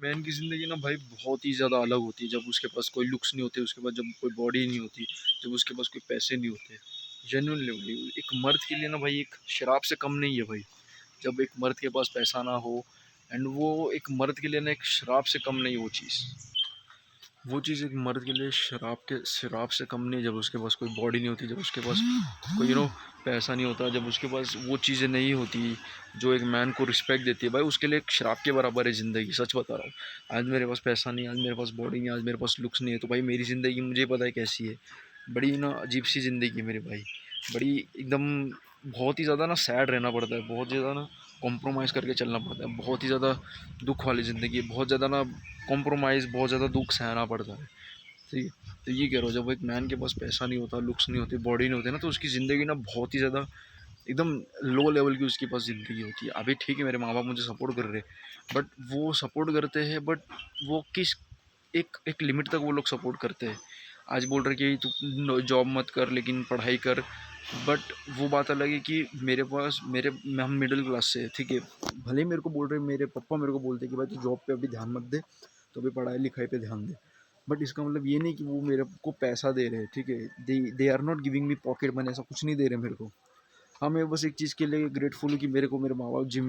Man की ज़िंदगी ना भाई बहुत ही ज़्यादा अलग होती है। जब उसके पास कोई लुक्स नहीं होते, उसके पास जब कोई बॉडी नहीं होती, जब उसके पास कोई पैसे नहीं होते। जेन्युइनली भाई एक मर्द के लिए ना भाई एक शराब से कम नहीं है भाई। जब एक मर्द के पास पैसा ना हो, एंड वो एक मर्द के लिए ना एक शराब से कम नहीं है वो चीज़। वो चीज़ एक मर्द के लिए शराब से कम नहीं है। जब उसके पास कोई बॉडी नहीं होती, जब उसके पास कोई पैसा नहीं होता, जब उसके पास वो चीज़ें नहीं होती जो एक मैन को रिस्पेक्ट देती है भाई, उसके लिए एक शराब के बराबर है ज़िंदगी। सच बता रहा हूँ। आज मेरे पास पैसा नहीं है, आज मेरे पास बॉडी नहीं है, आज मेरे पास लुक्स नहीं है, तो भाई मेरी ज़िंदगी मुझे पता है कैसी है। बड़ी ना अजीब सी ज़िंदगी है मेरे भाई। बड़ी एकदम बहुत ही ज़्यादा ना सैड रहना पड़ता है, बहुत ज़्यादा ना कॉम्प्रोमाइज़ करके चलना पड़ता है, बहुत ही ज़्यादा दुख वाली ज़िंदगी है, बहुत ज़्यादा ना कॉम्प्रोमाइज़, बहुत ज़्यादा दुख सहना पड़ता है। ठीक है। तो ये कह रहा हूँ, जब एक मैन के पास पैसा नहीं होता, लुक्स नहीं होते, बॉडी नहीं होती ना, तो उसकी ज़िंदगी ना बहुत ही ज़्यादा एकदम लो लेवल की उसके पास ज़िंदगी होती है। अभी ठीक है मेरे माँ बाप मुझे सपोर्ट कर रहे हैं, बट वो सपोर्ट करते हैं, बट वो किस एक एक लिमिट तक वो लोग सपोर्ट करते हैं। आज बोल रहे कि तू जॉब मत कर लेकिन पढ़ाई कर, बट वो बात अलग है कि मेरे पास मेरे हम मिडिल क्लास से, ठीक है। भले ही मेरे को बोल रहे, मेरे पापा मेरे को बोलते कि भाई तू जॉब पे अभी ध्यान मत दे, तो अभी पढ़ाई लिखाई पे ध्यान दे। बट इसका मतलब ये नहीं कि वो मेरे को पैसा दे रहे हैं, ठीक है। They are not giving me pocket money, ऐसा कुछ नहीं दे रहे मेरे को। हाँ, मैं बस एक चीज़ के लिए ग्रेटफुल हूँ कि मेरे को मेरे माँ बाप जिम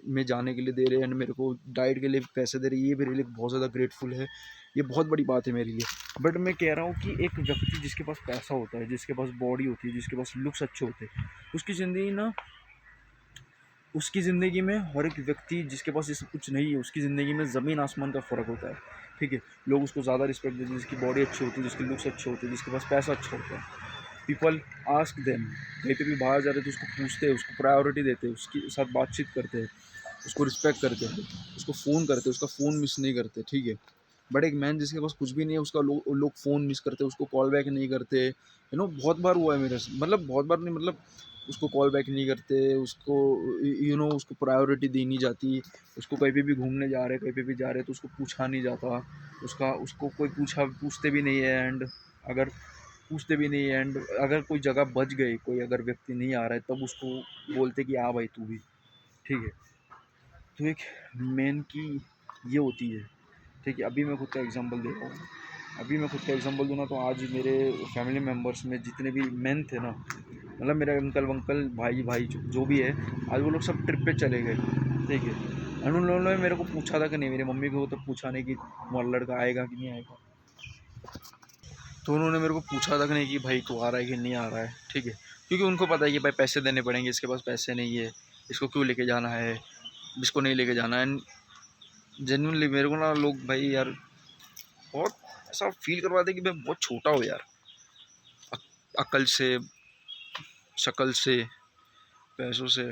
में जाने के लिए दे रहे हैं, एंड मेरे को डाइट के लिए पैसे दे रहे हैं। ये मेरे लिए बहुत ज़्यादा ग्रेटफुल है, ये बहुत बड़ी बात है मेरे लिए। बट मैं कह रहा हूँ कि एक व्यक्ति जिसके पास पैसा होता है, जिसके पास बॉडी होती है, जिसके पास लुक्स अच्छे होते हैं, उसकी ज़िंदगी ना उसकी ज़िंदगी में, और एक व्यक्ति जिसके पास ये सब कुछ नहीं है, उसकी ज़िंदगी में ज़मीन आसमान का फ़र्क होता है। ठीक है। लोग उसको ज़्यादा रिस्पेक्ट देते हैं जिसकी बॉडी अच्छी होती है, जिसके लुक्स अच्छे होते हैं, जिसके पास पैसा अच्छा होता है। पीपल आस्क देम, कहीं पे भी बाहर जा रहे तो उसको पूछते हैं, उसको प्रायोरिटी देते हैं, उसके साथ बातचीत करते हैं, उसको रिस्पेक्ट करते हैं, उसको फ़ोन करते हैं, उसका फ़ोन मिस नहीं करते। ठीक है। बट एक मैन जिसके पास कुछ भी नहीं है, उसका लोग फ़ोन मिस करते हैं, उसको कॉल बैक नहीं करते। बहुत बार हुआ है मेरे से, मतलब बहुत बार नहीं, मतलब उसको कॉल बैक नहीं करते, उसको उसको प्रायोरिटी दी नहीं जाती। उसको कहीं पे भी घूमने जा रहे, कहीं पे भी जा रहे तो उसको पूछा नहीं जाता। उसको कोई पूछते भी नहीं है, एंड अगर पूछते भी नहीं है, एंड अगर कोई जगह बच गई, कोई अगर व्यक्ति नहीं आ रहा है, तब उसको बोलते कि आ भाई तू भी। ठीक है। तो एक मेन की ये होती है। ठीक है। अभी मैं खुद का एग्जांपल दे रहा हूँ। अभी मैं खुद का एग्जांपल दूँ ना, तो आज मेरे फैमिली मेम्बर्स में जितने भी मेन थे ना, मतलब मेरे अंकल वंकल भाई भाई जो भी है, आज वो लोग सब ट्रिप पे चले गए। ठीक है। एंड उन लोगों ने मेरे को पूछा था कि नहीं, मेरी मम्मी को तो पूछा नहीं कि तुम्हारा लड़का आएगा कि नहीं आएगा। तो उन्होंने मेरे को पूछा था कि नहीं कि भाई तू आ रहा है कि नहीं आ रहा है। ठीक है। क्योंकि उनको पता है कि भाई पैसे देने पड़ेंगे, इसके पास पैसे नहीं है, इसको क्यों लेके जाना है, इसको नहीं लेके जाना है। जेन्युइनली मेरे को ना लोग भाई यार बहुत ऐसा फील करवाते कि मैं बहुत छोटा हूँ यार, अकल से, शक्ल से, पैसों से।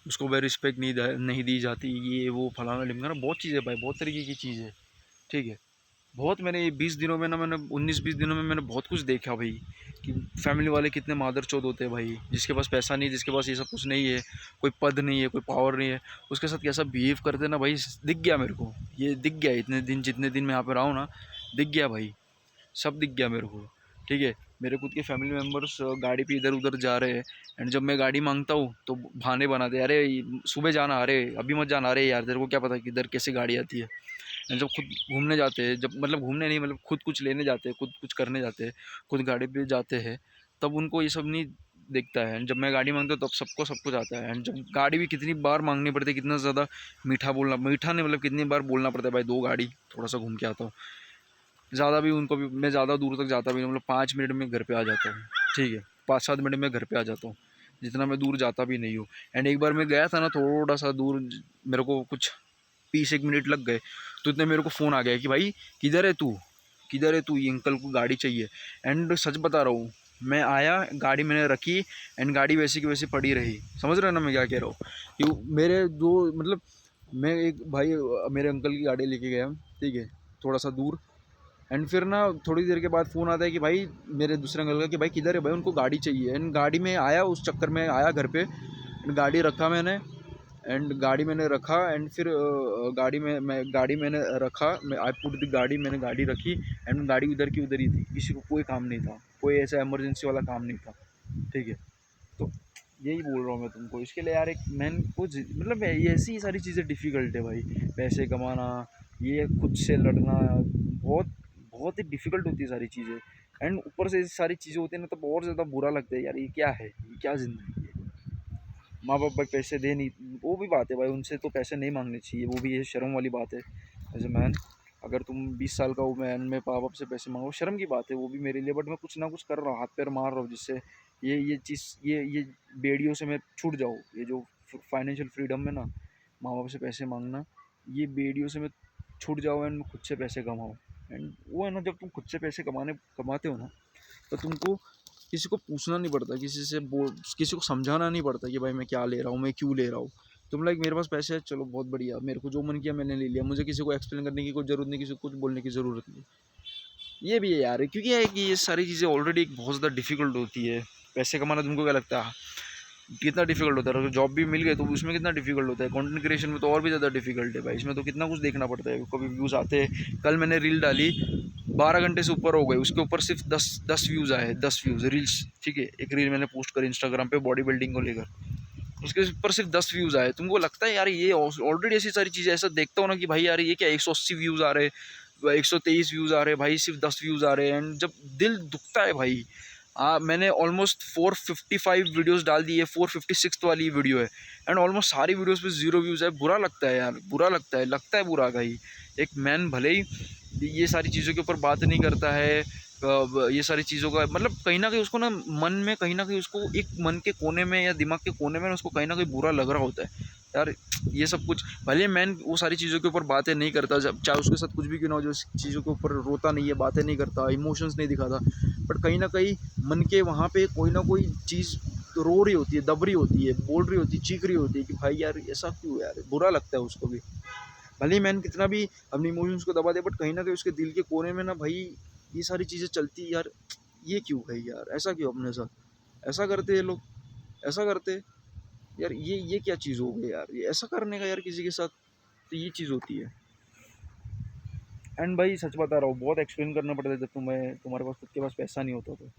उसको भाई रिस्पेक्ट नहीं दी जाती, ये वो फलाना ढिमकाना, बहुत चीज़ें भाई, बहुत तरीके की चीज़ है। ठीक है। बहुत मैंने ये 20 दिनों में ना, मैंने 19-20 दिनों में मैंने बहुत कुछ देखा भाई, कि फैमिली वाले कितने मादरचोद होते हैं भाई। जिसके पास पैसा नहीं, जिसके पास ये सब कुछ नहीं है, कोई पद नहीं है, कोई पावर नहीं है, उसके साथ कैसा बिहेव करते हैं ना भाई, दिख गया मेरे को। ये दिख गया इतने दिन, जितने दिन मैं यहाँ पे रहा हूँ ना, दिख गया भाई, सब दिख गया मेरे को। ठीक है। मेरे खुद के फैमिली मेम्बर्स गाड़ी पे इधर उधर जा रहे हैं, एंड जब मैं गाड़ी मांगता हूँ तो बहाने बनाते, अरे सुबह जाना, अरे अभी मत जाना, अरे यार तेरे को क्या पता कि इधर कैसे गाड़ी आती है। एंड जब खुद घूमने जाते हैं, जब मतलब घूमने नहीं, मतलब खुद कुछ लेने जाते हैं, खुद कुछ करने जाते हैं, खुद गाड़ी पे जाते हैं, तब उनको ये सब नहीं दिखता है। एंड जब मैं गाड़ी मांगता हूँ तब सबको सब कुछ आता है। एंड जब गाड़ी भी कितनी बार मांगनी पड़ती है, कितना ज़्यादा मीठा नहीं, मतलब कितनी बार बोलना पड़ता है, भाई दो गाड़ी, थोड़ा सा घूम के आता हूँ। ज़्यादा भी उनको भी, मैं ज़्यादा दूर तक जाता भी नहीं, मतलब 5 मिनट में घर पे आ जाता हूँ। ठीक है। 5-7 मिनट में घर पे आ जाता हूँ, जितना मैं दूर जाता भी नहीं हूँ। एंड एक बार मैं गया था ना थोड़ा सा दूर, मेरे को कुछ 20-1 मिनट लग गए, तो इतने मेरे को फ़ोन आ गया कि भाई किधर है तू, किधर है तू, ये अंकल को गाड़ी चाहिए। एंड सच बता रहा हूँ, मैं आया, गाड़ी मैंने रखी, एंड गाड़ी वैसी की वैसी पड़ी रही। समझ रहे हो ना मैं क्या कह रहा हूँ। कि मेरे दो मतलब, मैं एक भाई मेरे अंकल की गाड़ी लेके गया, ठीक है, थोड़ा सा दूर। एंड फिर ना थोड़ी देर के बाद फ़ोन आता है कि भाई मेरे दूसरे अंकल का, कि भाई किधर है भाई, उनको गाड़ी चाहिए। एंड गाड़ी में आया, उस चक्कर में आया घर पे, एंड गाड़ी रखा मैंने, एंड गाड़ी मैंने रखा, एंड फिर गाड़ी मैंने रखा, मैं आई पुट द गाड़ी, मैंने गाड़ी रखी, एंड गाड़ी उधर की उधर ही थी, किसी को कोई काम नहीं था, कोई ऐसा इमरजेंसी वाला काम नहीं था। ठीक है। तो यही बोल रहा हूँ मैं तुमको। इसके लिए यार एक मैन को मतलब ऐसी ही सारी चीज़ें डिफ़िकल्ट है भाई। पैसे कमाना, ये खुद से लड़ना, बहुत बहुत ही डिफ़िकल्ट होती है सारी चीज़ें। एंड ऊपर से सारी चीज़ें होती हैं ना, तब और ज़्यादा बुरा लगता है यार, ये क्या है, ये क्या ज़िंदगी है। माँ बाप भाई पैसे दे नहीं, वो भी बात है भाई, उनसे तो पैसे नहीं मांगने चाहिए, वो भी ये शर्म वाली बात है। एज ए मैन, अगर तुम 20 साल का हो मैन में माँ बाप से पैसे मांगो, शर्म की बात है वो भी मेरे लिए। बट मैं कुछ ना कुछ कर रहा हूँ, हाथ पैर मार रहा हूँ, जिससे ये चीज़, ये बेड़ियों से मैं छूट जाऊँ। ये जो फाइनेंशियल फ्रीडम में ना, माँ बाप से पैसे मांगना, ये बेड़ियों से मैं छूट जाऊँ एंड खुद से पैसे कमाऊँ। एंड वो है ना, जब तुम खुद से पैसे कमाते हो ना, तो तुमको किसी को पूछना नहीं पड़ता, किसी को समझाना नहीं पड़ता कि भाई मैं क्या ले रहा हूँ, मैं क्यों ले रहा हूँ। तुम लाइक मेरे पास पैसे है, चलो बहुत बढ़िया, मेरे को जो मन किया मैंने ले लिया, मुझे किसी को एक्सप्लेन करने की कोई ज़रूरत नहीं, किसी को कुछ बोलने की ज़रूरत नहीं। ये भी है यार, क्योंकि है कि ये सारी चीज़ें ऑलरेडी एक बहुत ज़्यादा डिफिकल्ट होती है। पैसे कमाना तुमको क्या लगता है कितना डिफिकल्ट होता है? अगर जॉब भी मिल गए तो उसमें कितना डिफिकल्ट होता है। कंटेंट क्रिएशन में तो और भी ज़्यादा डिफिकल्ट है भाई, इसमें तो कितना कुछ देखना पड़ता है। कभी व्यूज़ आते हैं, कल मैंने रील डाली, 12 घंटे से ऊपर हो गए, उसके ऊपर सिर्फ 10 व्यूज़ आए, 10 व्यूज़ रील्स, ठीक है। एक रील मैंने पोस्ट करी इंस्टाग्राम पे बॉडी बिल्डिंग को लेकर, उसके ऊपर सिर्फ 10 व्यूज़ आए। तुमको लगता है यार ये ऑलरेडी ऐसी सारी चीज़ें, ऐसा देखता हूँ ना कि भाई यार ये क्या 180 व्यूज़ आ रहे, 123 व्यूज़ आ रहे भाई, सिर्फ 10 व्यूज़ आ रहे हैं। एंड जब दिल दुखता है भाई, मैंने ऑलमोस्ट 455 वीडियोस डाल दी है, 456 वाली वीडियो है, एंड ऑलमोस्ट सारी वीडियोस पे 0 व्यूज़ है। बुरा लगता है यार, बुरा लगता है बुरा भाई। एक मैन भले ही ये सारी चीज़ों के ऊपर बात नहीं करता है, ये सारी चीज़ों का मतलब कहीं ना कहीं उसको ना, मन में कहीं ना कहीं उसको एक मन के कोने में या दिमाग के कोने में ना, उसको कहीं ना कहीं बुरा लग रहा होता है यार। ये सब कुछ भले मैन वो सारी चीज़ों के ऊपर बातें नहीं करता, जब चाहे उसके साथ कुछ भी क्यों ना हो, जो चीज़ों के ऊपर रोता नहीं है, बातें नहीं करता, इमोशंस नहीं दिखाता, बट कहीं ना कहीं मन के वहाँ पे कोई ना कोई चीज़ रो रही होती है, दब रही होती है, बोल रही होती है, चीख रही होती है कि भाई यार ऐसा क्यों यार। बुरा लगता है उसको भी, भले ही मैन कितना भी अपनी इमोशंस को दबा दे, बट कहीं ना कहीं उसके दिल के कोने में ना भाई ये सारी चीज़ें चलती यार। ये क्यों भाई यार, ऐसा क्यों अपने साथ, ऐसा करते ये लोग, ऐसा करते यार, ये क्या चीज़ हो गई यार, ये ऐसा करने का यार किसी के साथ, तो ये चीज़ होती है। एंड भाई सच बता रहा हूँ, बहुत एक्सप्लेन करना पड़ता है जब तुम्हारे पास खुद के पास पैसा नहीं होता, तो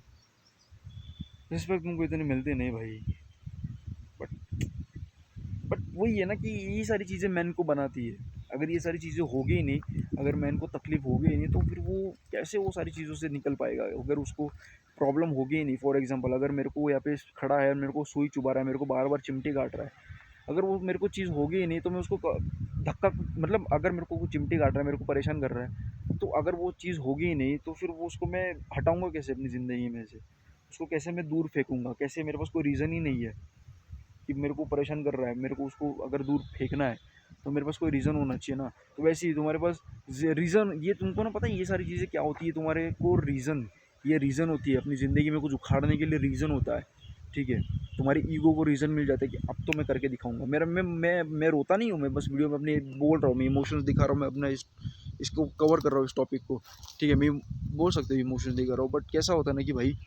रिस्पेक्ट तुमको इतनी मिलती नहीं भाई। बट बट वही है ना कि ये सारी चीज़ें मैन को बनाती है। अगर ये सारी चीज़ें होगी ही नहीं, अगर मैन को तकलीफ़ होगी ही नहीं, तो फिर वो कैसे वो सारी चीज़ों से निकल पाएगा। अगर उसको प्रॉब्लम होगी ही नहीं, फॉर एग्जांपल अगर मेरे को यहाँ पे खड़ा है, मेरे को सुई चुभा रहा है, मेरे को बार बार चिमटी काट रहा है, अगर वो मेरे को चीज़ होगी ही नहीं, तो मैं उसको धक्का, मतलब अगर मेरे को चिमटी काट रहा है, मेरे को परेशान कर रहा है, तो अगर वो चीज़ होगी ही नहीं, तो फिर वो उसको मैं हटाऊँगा कैसे अपनी ज़िंदगी में से, उसको कैसे मैं दूर फेंकूँगा, कैसे, मेरे पास कोई रीज़न ही नहीं है कि मेरे को परेशान कर रहा है, मेरे को उसको अगर दूर फेंकना है, तो मेरे पास कोई रीज़न होना चाहिए ना। तो वैसे ही तुम्हारे पास रीज़न, ये तुमको ना पता है ये सारी चीज़ें क्या होती है, तुम्हारे को रीज़न, ये रीज़न होती है अपनी ज़िंदगी में कुछ उखाड़ने के लिए, रीज़न होता है, ठीक है। तुम्हारी ईगो को रीज़न मिल जाता है कि अब तो मैं करके दिखाऊंगा। मेरा मैं रोता नहीं हूँ, मैं बस वीडियो में अपने बोल रहा हूँ, मैं इमोशंस दिखा रहा हूँ, मैं अपना इसको कवर कर रहा हूँ, इस टॉपिक को, ठीक है। मैं बोल सकते हो इमोशंस दिखा रहा हूँ, बट कैसा होता है ना कि भाई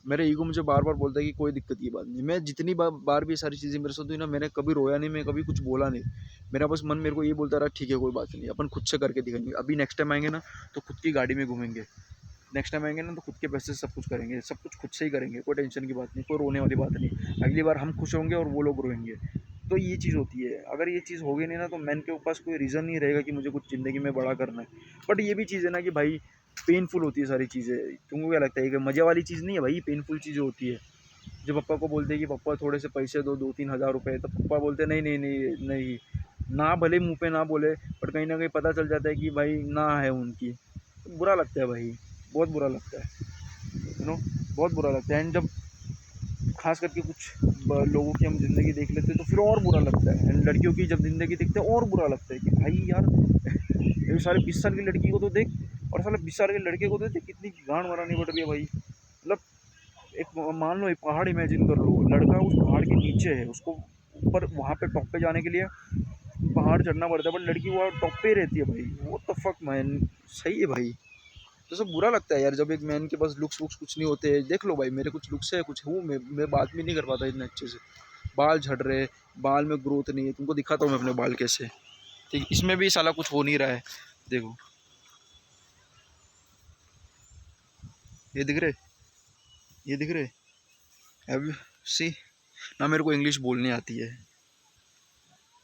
मेरा ईगो मुझे बार बार बोलता है कि कोई दिक्कत की बात नहीं। मैं जितनी बार भी ये सारी चीज़ें मेरे साथ हुई ना, मैंने कभी रोया नहीं, मैं कभी कुछ बोला नहीं। मेरा बस मन मेरे को ये बोलता रहा, ठीक है कोई बात नहीं, अपन खुद से करके दिखाएंगे। अभी नेक्स्ट टाइम आएंगे ना, तो खुद की गाड़ी में घूमेंगे, नेक्स्ट टाइम आएंगे ना, तो खुद के पैसे से सब कुछ करेंगे, सब कुछ खुद से ही करेंगे, कोई टेंशन की बात नहीं, कोई रोने वाली बात नहीं। अगली बार हम खुश होंगे और वो लोग रोएंगे। तो ये चीज़ होती है। अगर ये चीज़ होगी नहीं ना, तो मैन के पास कोई रीज़न नहीं रहेगा कि मुझे कुछ ज़िंदगी में बड़ा करना है। बट ये भी चीज़ है ना कि भाई पेनफुल होती है सारी चीज़ें। तुमको क्या लगता है कि मज़े वाली चीज़ नहीं है भाई, पेनफुल चीज़ें होती है। जब पापा को बोलते हैं कि पापा थोड़े से पैसे दो, 2-3 हज़ार रुपये, तो पापा बोलते नहीं नहीं नहीं नहीं, ना भले मुंह पे ना बोले, पर कहीं ना कहीं पता चल जाता है कि भाई ना है उनकी, तो बुरा लगता है भाई, बहुत बुरा लगता है, बहुत बुरा लगता है। एंड जब खास करके कुछ लोगों की हम ज़िंदगी देख लेते हैं, तो फिर और बुरा लगता है। एंड लड़कियों की जब ज़िंदगी देखते हैं, और बुरा लगता है कि भाई यार ये सारे 20 साल की लड़की को तो देख, और साले 20 साल के लड़के को तो देख, कितनी गांड मरानी पड़ रही है भाई। मतलब एक मान लो, एक पहाड़ इमेजिन कर लो, लड़का उस पहाड़ के नीचे है, उसको ऊपर वहाँ पे टॉप पे जाने के लिए पहाड़ चढ़ना पड़ता है, बट लड़की वहाँ टॉप पे ही रहती है भाई। वो तो फक मैन, सही है भाई। तो सब बुरा लगता है यार, जब एक मैन के पास लुक्स वुक्स कुछ नहीं होते। देख लो भाई, मेरे कुछ लुक्स है, कुछ हूँ, मैं बात भी नहीं कर पाता इतने अच्छे से, बाल झड़ रहे, बाल में ग्रोथ नहीं है। तुमको दिखाता हूँ मैं अपने बाल कैसे, ठीक, इसमें भी साला कुछ हो नहीं रहा है। देखो, ये दिख रहे, ये दिख रहे, अब सी, ना मेरे को इंग्लिश बोलनी आती है,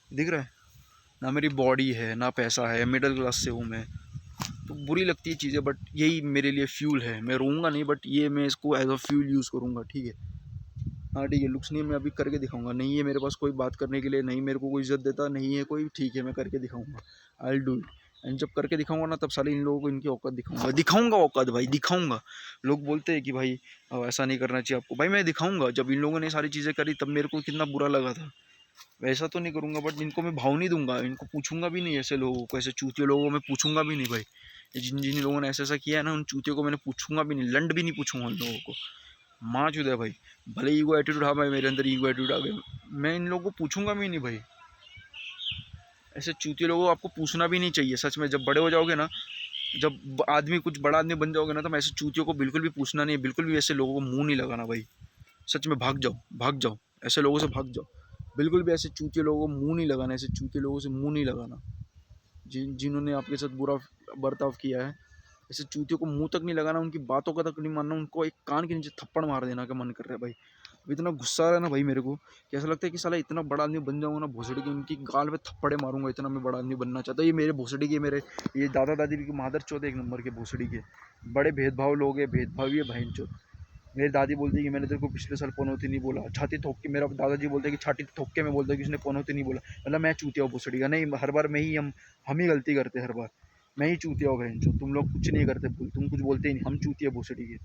दिख रहा है, ना मेरी बॉडी है, ना पैसा है, मिडिल क्लास से हूँ मैं। तो बुरी लगती है चीज़ें, बट यही मेरे लिए फ्यूल है। मैं रोऊंगा नहीं, बट ये मैं इसको एज अ फ्यूल यूज़ करूँगा, ठीक है। हाँ ठीक है, लुक्स नहीं, मैं अभी करके दिखाऊंगा। नहीं है मेरे पास कोई बात करने के लिए, नहीं मेरे को कोई इज्जत देता, नहीं है कोई, ठीक है मैं करके दिखाऊंगा। I will do it. And जब करके दिखाऊंगा ना, तब साले इन लोगों को इनकी औकात दिखाऊंगा, दिखाऊंगा औकात भाई, दिखाऊंगा। लोग बोलते हैं कि भाई ऐसा नहीं करना चाहिए आपको, भाई मैं दिखाऊंगा। जब इन लोगों ने सारी चीज़ें करी तब मेरे को कितना बुरा लगा था। वैसा तो नहीं करूँगा, बट इनको मैं भाव नहीं दूंगा, इनको पूछूंगा भी नहीं, ऐसे लोगों को, ऐसे चूतिए लोगों को मैं पूछूंगा भी नहीं भाई। जिन जिन लोगों ने ऐसा ऐसा किया है ना, उन चूतियों को मैंने पूछूंगा भी नहीं, लंड भी नहीं पूछूंगा उन लोगों को। माँ चुद है भाई। भले ईगो एटीट्यूड, हाँ भाई मेरे अंदर ईगो एटीट्यूड आ गया, मैं इन लोगों को पूछूंगा भी नहीं भाई। ऐसे चूतिए लोगों को आपको पूछना भी नहीं चाहिए सच में। जब बड़े हो जाओगे ना, जब आदमी कुछ बड़ा आदमी बन जाओगे ना, तो ऐसे चूतियों को बिल्कुल भी पूछना नहीं, बिल्कुल भी ऐसे लोगों को मुंह नहीं लगाना भाई। सच में भाग जाओ, भाग जाओ, ऐसे लोगों से भाग जाओ। बिल्कुल भी ऐसे चूतिए लोगों को मुंह नहीं लगाना, ऐसे चूतिए लोगों से मुंह नहीं लगाना, जिन्होंने आपके साथ बुरा बर्ताव किया है। ऐसे चूतियों को मुंह तक नहीं लगाना, उनकी बातों का तक नहीं मानना, उनको एक कान के नीचे थप्पड़ मार देना का मन कर रहा है भाई। इतना गुस्सा आ रहा है ना भाई मेरे को कि ऐसा लगता है कि साला इतना बड़ा आदमी बन जाऊंगा ना, भोसड़ी की उनकी गाल पे थप्पड़े मारूंगा, इतना मैं बड़ा आदमी बनना चाहता हूँ। ये मेरे भोसड़ी के, मेरे ये दादा दादी की मादर चौथ एक नंबर के भोसड़ी के बड़े भेदभाव लोग हैं, भेदभावी है बहन चौथ। मेरी दादी बोलती है कि मैंने तेरे को पिछले साल पनौती नहीं बोला, छाती ठोक के, मेरा दादाजी बोलते हैं कि छाती ठोक के मैं बोलता है कि उसने पनौती नहीं बोला, मतलब मैं चूतिया हूँ भोसड़ी का। नहीं, हर बार मैं ही, हम ही गलती करते, हर बार मैं ही चूतिया हूँ बहन चौथ, तुम लोग कुछ नहीं करते, तुम कुछ बोलते ही नहीं, हम चूतिया भोसड़ी के।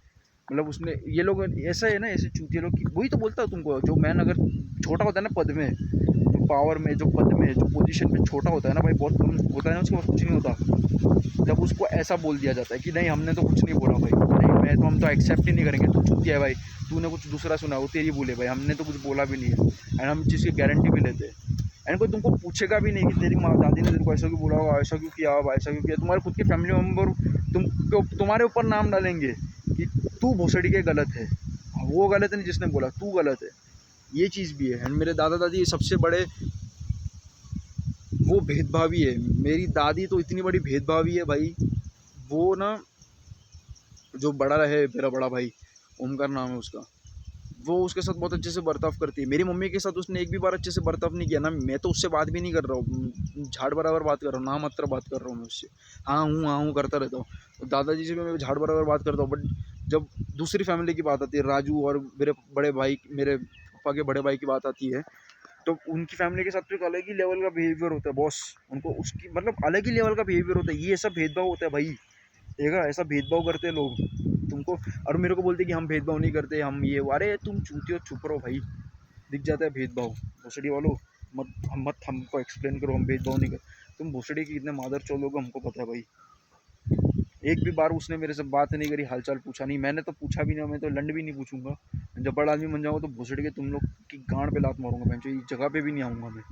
मतलब उसने, ये लोग ऐसा है ना, ऐसे चूतिया लोग की, वही तो बोलता हूँ तुमको, जो मैन अगर छोटा होता है ना पद में, जो पावर में, जो पद में, जो पोजीशन में छोटा होता है ना भाई, बहुत होता है ना, उसके पास कुछ नहीं होता, जब उसको ऐसा बोल दिया जाता है कि नहीं हमने तो कुछ नहीं बोला भाई, नहीं मैं तो, हम तो एक्सेप्ट ही नहीं करेंगे, तू चूतिया है भाई, तूने कुछ दूसरा सुना, वो तेरी बोले भाई, हमने तो कुछ बोला भी नहीं है। एंड हम चीज़ की गारंटी भी लेते हैं। एंड कोई तुमको पूछेगा भी नहीं कि तेरी माँ दादी ने तेरे को ऐसा क्यों बोला होगा, ऐसा क्यों किया होगा, ऐसा क्यों किया। तुम्हारे खुद के फैमिली मेम्बर तुम्हारे ऊपर नाम डालेंगे कि तू भोसड़ी के गलत है, वो गलत नहीं जिसने बोला, तू गलत है। ये चीज़ भी है। एंड मेरे दादा दादी सबसे बड़े वो भेदभावी है। मेरी दादी तो इतनी बड़ी भेदभावी है भाई, वो ना, जो बड़ा है मेरा बड़ा भाई, ओमकार नाम है उसका, वो उसके साथ बहुत अच्छे से बर्ताव करती है। मेरी मम्मी के साथ उसने एक भी बार अच्छे से बर्ताव नहीं किया ना। मैं तो उससे बात भी नहीं कर रहा हूँ, झाड़ बराबर बात कर रहा हूँ, ना मात्र बात कर रहा हूँ मैं उससे, हाँ हूँ करता रहता हूँ। तो दादाजी से मैं झाड़ बराबर बात करता हूँ, बट जब दूसरी फैमिली की बात आती है, राजू और मेरे बड़े भाई, मेरे पापा के बड़े भाई की बात आती है, तो उनकी फैमिली के साथ तो एक अलग ही लेवल का बिहेवियर होता है बॉस। उनको उसकी मतलब अलग ही लेवल का बिहेवियर होता है। ये सब भेदभाव होता है भाई, देखा ऐसा भेदभाव करते हैं लोग तुमको। और मेरे को बोलते हैं कि हम भेदभाव नहीं करते, हम ये, अरे तुम चूतियो, चुप रहो भाई, दिख जाता है भेदभाव। भोसड़ी वालों, मत हमको एक्सप्लेन करो, हम भेदभाव नहीं करते। तुम भोसड़ी की कितने मादर चो लोग, हमको पता है भाई। एक भी बार उसने मेरे से बात नहीं करी, हालचाल पूछा नहीं, मैंने तो पूछा भी नहीं, मैं तो लंड भी नहीं पूछूंगा। जब बड़ा आदमी बन जाऊंगा तो भोसड़ी के तुम लोग की गांड पे लात मारूंगा, मैं इस जगह पे भी नहीं आऊँगा मैं।